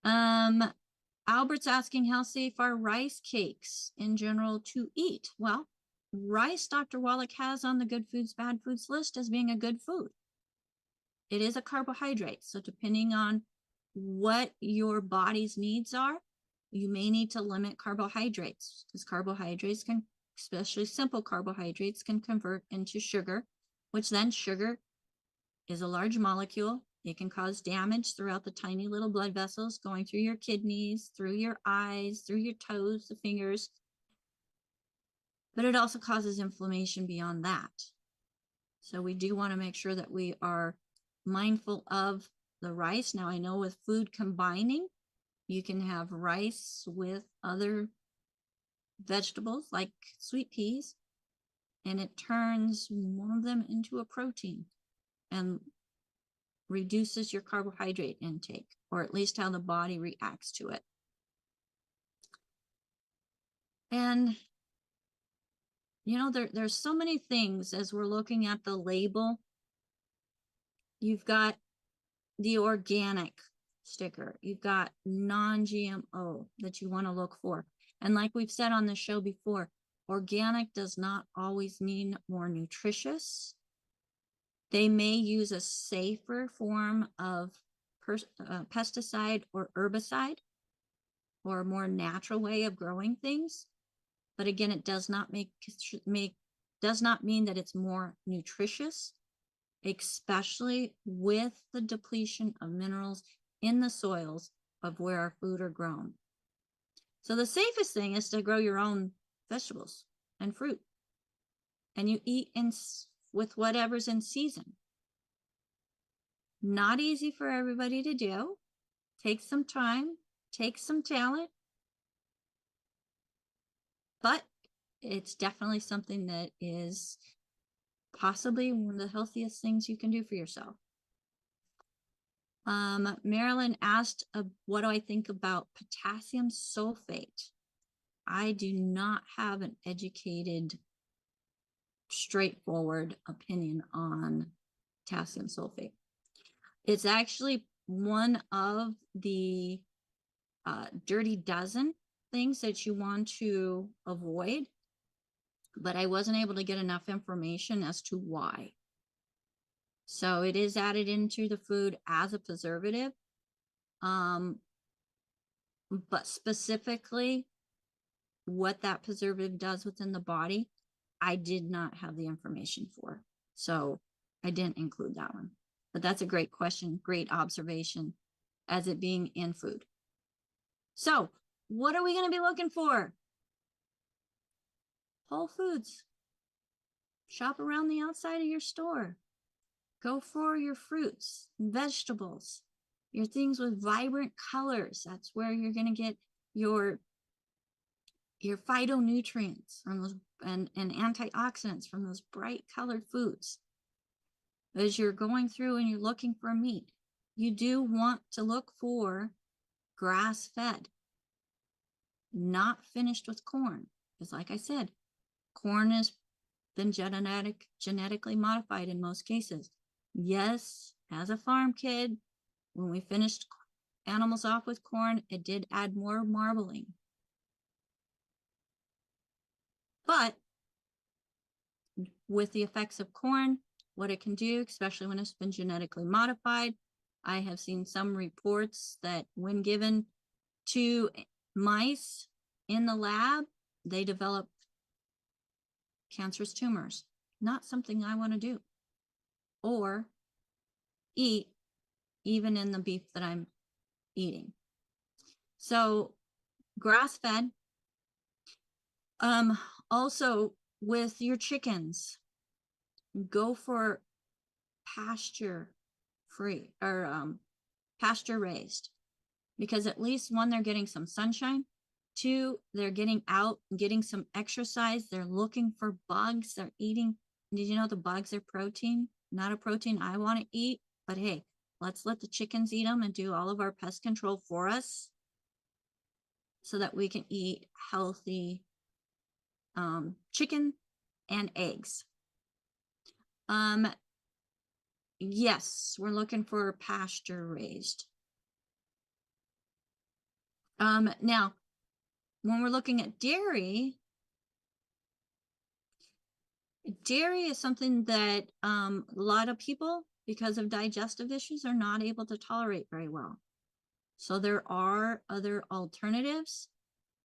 Albert's asking, how safe are rice cakes in general to eat? Well, rice, Dr. Wallach has on the good foods, bad foods list as being a good food. It is a carbohydrate. So depending on what your body's needs are, you may need to limit carbohydrates, because carbohydrates can, especially simple carbohydrates, can convert into sugar, which then sugar is a large molecule. It can cause damage throughout the tiny little blood vessels going through your kidneys, through your eyes, through your toes, the fingers. But it also causes inflammation beyond that. So we do want to make sure that we are mindful of the rice. Now I know with food combining, you can have rice with other vegetables like sweet peas, and it turns one of them into a protein and reduces your carbohydrate intake, or at least how the body reacts to it. And, you know, there's so many things as we're looking at the label. You've got the organic sticker. You've got non-GMO that you want to look for. And like we've said on the show before, organic does not always mean more nutritious. They may use a safer form of pesticide or herbicide, or a more natural way of growing things. But again, it does not does not mean that it's more nutritious, especially with the depletion of minerals in the soils of where our food are grown. So the safest thing is to grow your own vegetables and fruit, and you eat with whatever's in season. Not easy for everybody to do. Takes some time, takes some talent, but it's definitely something that is possibly one of the healthiest things you can do for yourself. Marilyn asked, what do I think about potassium sulfate? I do not have an educated, straightforward opinion on potassium sulfate. It's actually one of the dirty dozen things that you want to avoid, but I wasn't able to get enough information as to why. So it is added into the food as a preservative, but specifically what that preservative does within the body, I did not have the information for. So I didn't include that one. But that's a great question, great observation as it being in food. So what are we going to be looking for? Whole foods. Shop around the outside of your store. Go for your fruits and vegetables, your things with vibrant colors. That's where you're going to get your phytonutrients from those and antioxidants from those bright colored foods. As you're going through and you're looking for meat, you do want to look for grass-fed, not finished with corn. Because like I said, corn has been genetically modified in most cases. Yes, as a farm kid, when we finished animals off with corn, it did add more marbling. But with the effects of corn, what it can do, especially when it's been genetically modified, I have seen some reports that when given to mice in the lab, they develop cancerous tumors. Not something I want to do or eat, even in the beef that I'm eating. So grass-fed. Also with your chickens, go for pasture free or pasture raised, because at least one, they're getting some sunshine. Two, they're getting out and getting some exercise. They're looking for bugs. They're eating. Did you know the bugs are protein? Not a protein I want to eat, but hey, let's let the chickens eat them and do all of our pest control for us so that we can eat healthy chicken and eggs. Yes, we're looking for pasture raised. Now, when we're looking at dairy is something that a lot of people, because of digestive issues, are not able to tolerate very well. So there are other alternatives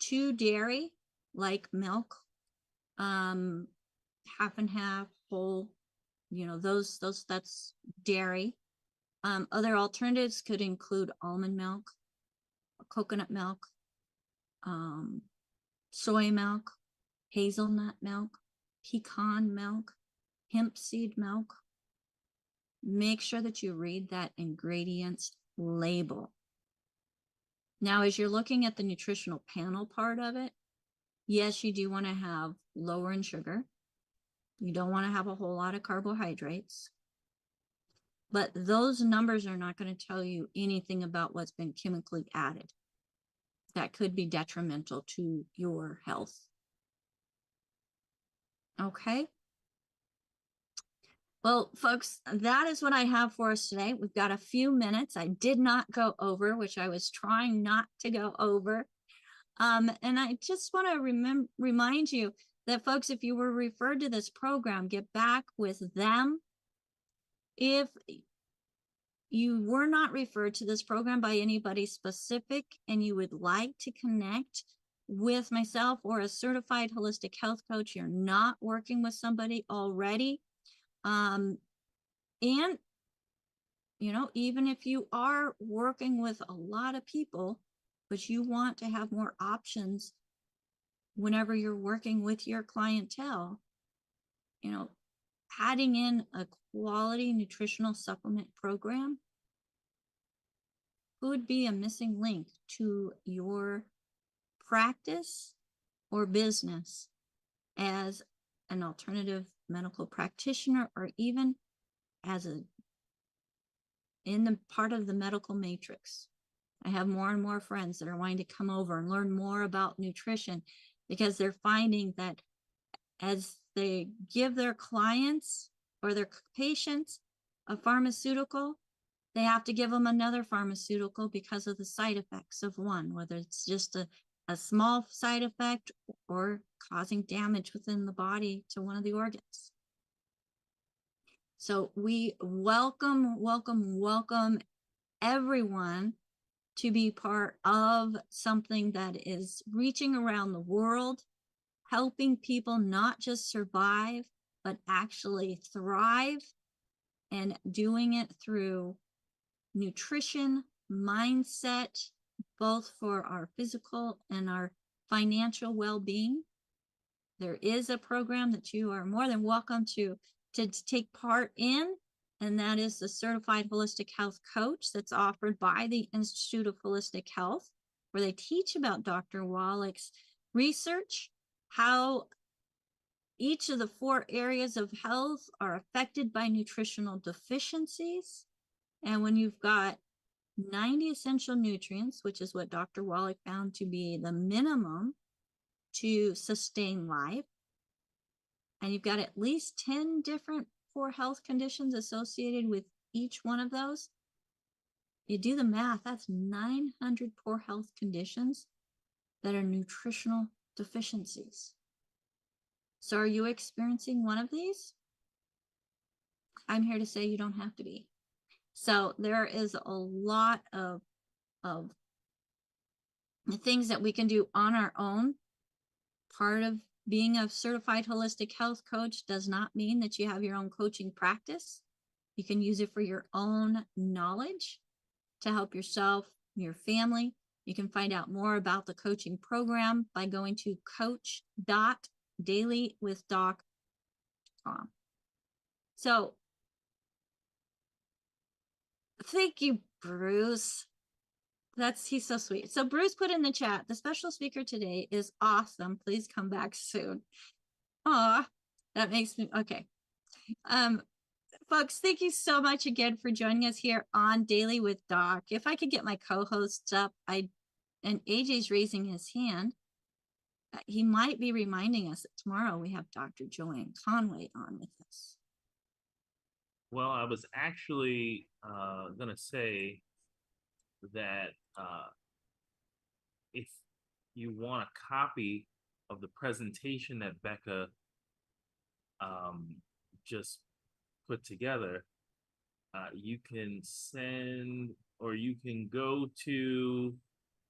to dairy, like milk, half and half, whole, you know, those that's dairy. Other alternatives could include almond milk, coconut milk, soy milk, hazelnut milk, pecan milk, hemp seed milk. Make sure that you read that ingredients label. Now, as you're looking at the nutritional panel part of it, yes, you do want to have lower in sugar. You don't want to have a whole lot of carbohydrates. But those numbers are not going to tell you anything about what's been chemically added that could be detrimental to your health Okay. Well, folks, that is what I have for us today. We've got a few minutes. I did not go over, which I was trying not to go over. And I just want to remind you that, folks, if you were referred to this program, get back with them. If you were not referred to this program by anybody specific and you would like to connect with myself or a certified holistic health coach, you're not working with somebody already. And, you know, even if you are working with a lot of people, but you want to have more options whenever you're working with your clientele, you know, adding in a quality nutritional supplement program could be a missing link to your practice or business as an alternative medical practitioner, or even as in the part of the medical matrix. I have more and more friends that are wanting to come over and learn more about nutrition, because they're finding that as they give their clients or their patients a pharmaceutical, they have to give them another pharmaceutical because of the side effects of one, whether it's just a small side effect or causing damage within the body to one of the organs. So we welcome everyone to be part of something that is reaching around the world, helping people not just survive, but actually thrive, and doing it through nutrition, mindset, both for our physical and our financial well-being. There is a program that you are more than welcome to take part in, and that is the Certified Holistic Health Coach that's offered by the Institute of Holistic Health, where they teach about Dr. Wallach's research, how each of the 4 areas of health are affected by nutritional deficiencies. And when you've got 90 essential nutrients, which is what Dr. Wallach found to be the minimum to sustain life, and you've got at least 10 different poor health conditions associated with each one of those, you do the math, that's 900 poor health conditions that are nutritional deficiencies. So are you experiencing one of these? I'm here to say you don't have to be. So there is a lot of things that we can do on our own. Part of being a certified holistic health coach does not mean that you have your own coaching practice. You can use it for your own knowledge to help yourself, your family. You can find out more about the coaching program by going to coach.dailywithdoc.com. So thank you, Bruce. He's so sweet. So Bruce put in the chat, the special speaker today is awesome. Please come back soon. Aw, that makes me, okay. Folks, thank you so much again for joining us here on Daily with Doc. If I could get my co-hosts up, and AJ's raising his hand. He might be reminding us that tomorrow we have Dr. Joanne Conway on with us. Well, I was actually going to say that if you want a copy of the presentation that Becca just put together, you can send, or you can go to,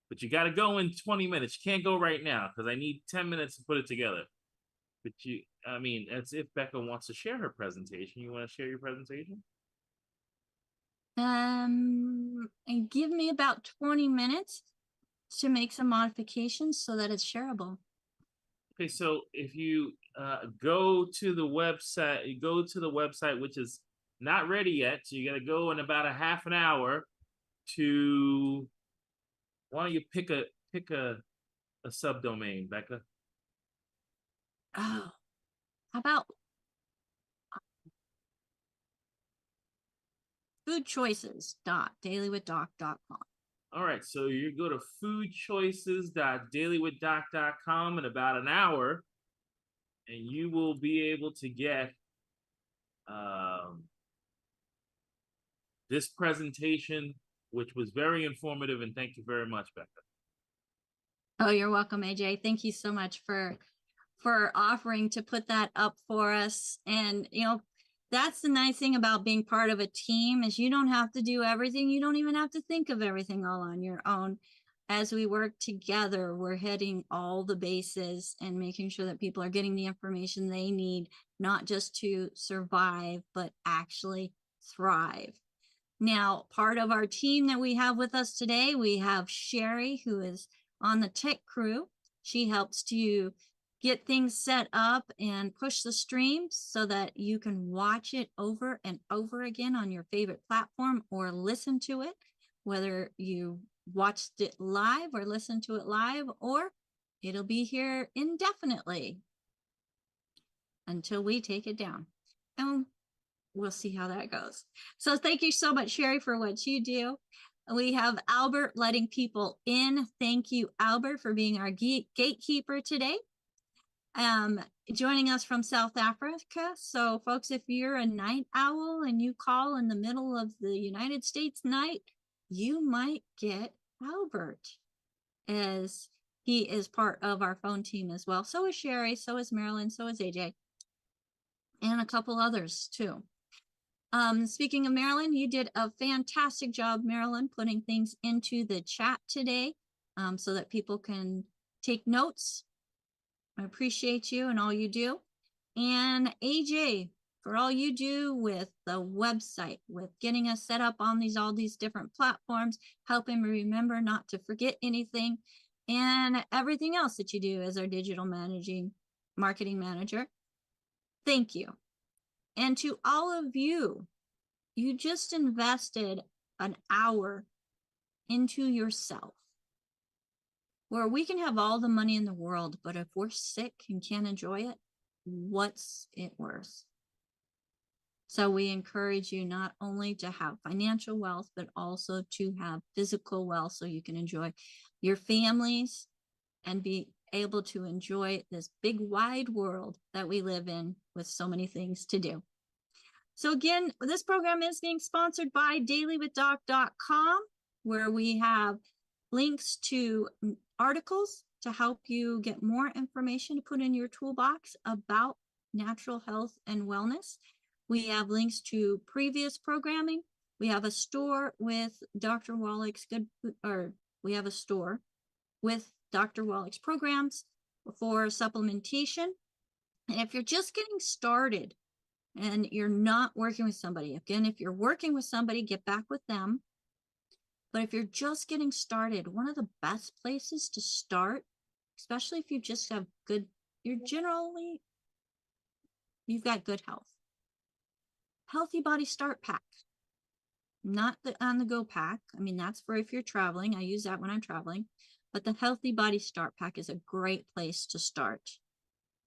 but you got to go in 20 minutes. You can't go right now because I need 10 minutes to put it together. But I mean, as if Becca wants to share her presentation. You want to share your presentation? And give me about 20 minutes to make some modifications so that it's shareable. Okay, so if you go to the website, which is not ready yet, so you got to go in about a half an hour to. Why don't you pick a subdomain, Becca? Oh, how about foodchoices.dailywithdoc.com. All right, so you go to foodchoices.dailywithdoc.com in about an hour. and you will be able to get this presentation, which was very informative, and thank you very much, Becca. Oh, you're welcome, AJ. Thank you so much for offering to put that up for us. And that's the nice thing about being part of a team, is you don't have to do everything. You don't even have to think of everything all on your own. As we work together, we're hitting all the bases and making sure that people are getting the information they need, not just to survive, but actually thrive. Now, part of our team that we have with us today, we have Sherry, who is on the tech crew. She helps to get things set up and push the stream so that you can watch it over and over again on your favorite platform, or listen to it, whether you watched it live or listened to it live, or it'll be here indefinitely until we take it down. And we'll see how that goes. So thank you so much, Sherry, for what you do. We have Albert letting people in. Thank you, Albert, for being our gatekeeper today. Joining us from South Africa. So folks, if you're a night owl and you call in the middle of the United States night, you might get Albert, as he is part of our phone team as well. So is Sherry, so is Marilyn, so is AJ, and a couple others too. Speaking of Marilyn, you did a fantastic job, Marilyn, putting things into the chat today, so that people can take notes. I appreciate you and all you do. And AJ, for all you do with the website, with getting us set up on all these different platforms, helping me remember not to forget anything, and everything else that you do as our digital marketing manager. Thank you. And to all of you, you just invested an hour into yourself, where we can have all the money in the world, but if we're sick and can't enjoy it, what's it worth? So we encourage you not only to have financial wealth, but also to have physical wealth, so you can enjoy your families and be able to enjoy this big wide world that we live in, with so many things to do. So again, this program is being sponsored by dailywithdoc.com, where we have links to articles to help you get more information to put in your toolbox about natural health and wellness. We have links to previous programming. We have a store with Dr. Wallach's we have a store with Dr. Wallach's programs for supplementation. And if you're just getting started and you're not working with somebody, again, if you're working with somebody, get back with them. But if you're just getting started, one of the best places to start, especially if you just have you've got good health. Healthy Body Start Pack, not the On the Go pack. I mean, that's for if you're traveling. I use that when I'm traveling. But the Healthy Body Start Pack is a great place to start.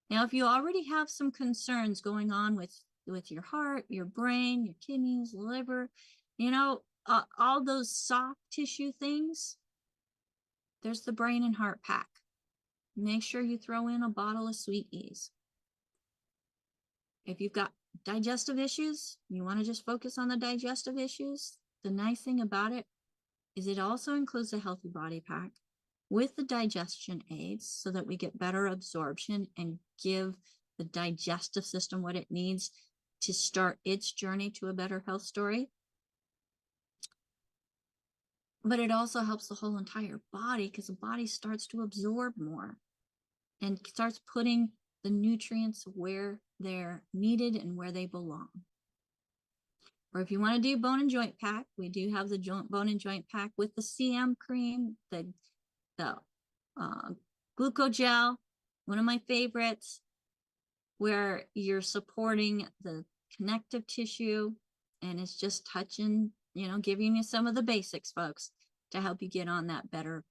Now, if you already have some concerns going on with your heart, your brain, your kidneys, liver, all those soft tissue things, there's the Brain and Heart Pack. Make sure you throw in a bottle of Sweet Ease. If you've got digestive issues, you want to just focus on the digestive issues, the nice thing about it is it also includes a Healthy Body Pack with the digestion aids, so that we get better absorption and give the digestive system what it needs to start its journey to a better health story. But it also helps the whole entire body, because the body starts to absorb more and starts putting the nutrients where they're needed and where they belong. Or if you want to do bone and joint pack, we do have the bone and joint pack with the CM cream, the glucogel, one of my favorites, where you're supporting the connective tissue, and it's just touching, giving you some of the basics, folks, to help you get on that better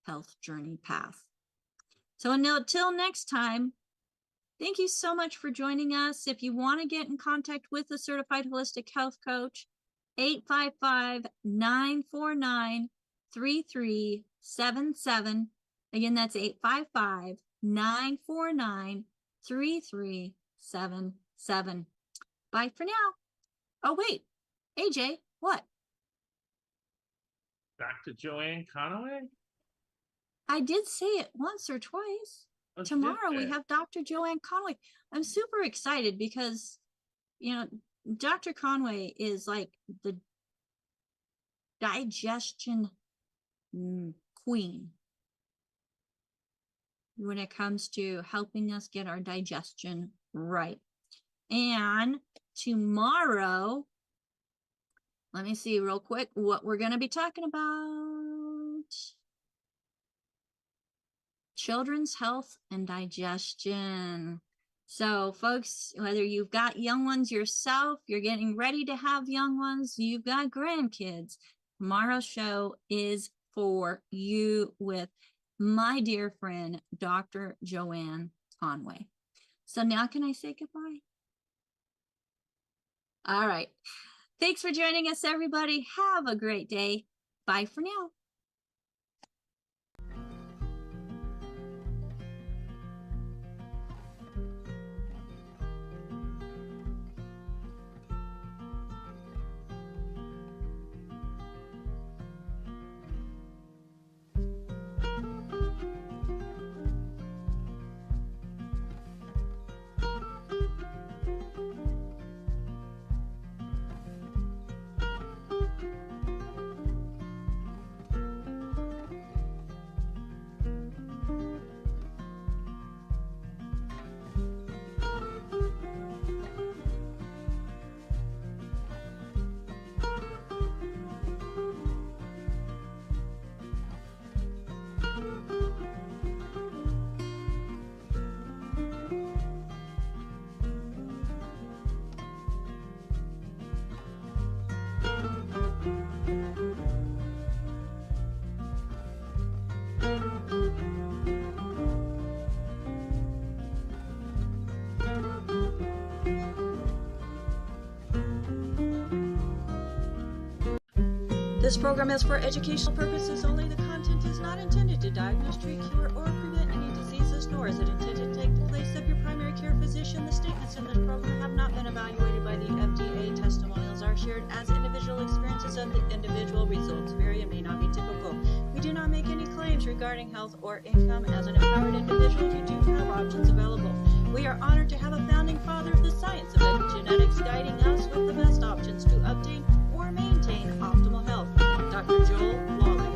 health journey path. So until next time, thank you so much for joining us. If you want to get in contact with a certified holistic health coach, 855-949-3377. Again, that's 855-949-3377. 3377. Bye for now. Oh, wait. AJ, what? Dr. Joanne Conaway? I did say it once or twice. Oh, she did Tomorrow we say it. have Dr. Joanne Conway. I'm super excited because, you know, Dr. Conway is like the digestion queen when it comes to helping us get our digestion right. And tomorrow, let me see real quick what we're going to be talking about. Children's health and digestion. So folks, whether you've got young ones yourself, you're getting ready to have young ones, you've got grandkids, tomorrow's show is for you with my dear friend, Dr. Joanne Conway. So now can I say goodbye? All right. Thanks for joining us, everybody. Have a great day. Bye for now. This program is for educational purposes only. The content is not intended to diagnose, treat, cure, or prevent any diseases, nor is it intended to take the place of your primary care physician. The statements in this program have not been evaluated by the FDA. Testimonials are shared as individual experiences of the individual. Results vary and may not be typical. We do not make any claims regarding health or income. As an empowered individual, you do have options available. We are honored to have a founding father of the science of epigenetics guiding us with the best options to obtain or maintain optimal health, Dr. Joel Wallach.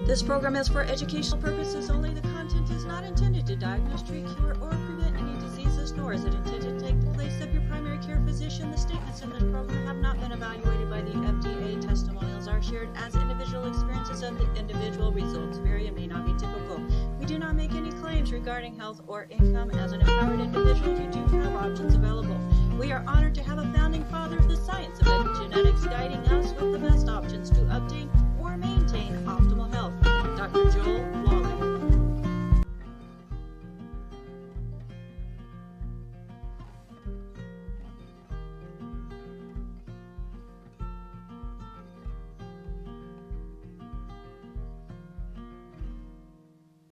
This program is for educational purposes only. The content is not intended to diagnose, treat, cure, or prevent any diseases, nor is it intended to take the place of your primary care physician. The statements in this program have not been evaluated by the FDA. Testimonials are shared as individual experiences of the individual. Results vary and may not be typical. We do not make any claims regarding health or income. As an empowered individual, you do have options available. We are honored to have a founding father of the science of epigenetics guiding us with the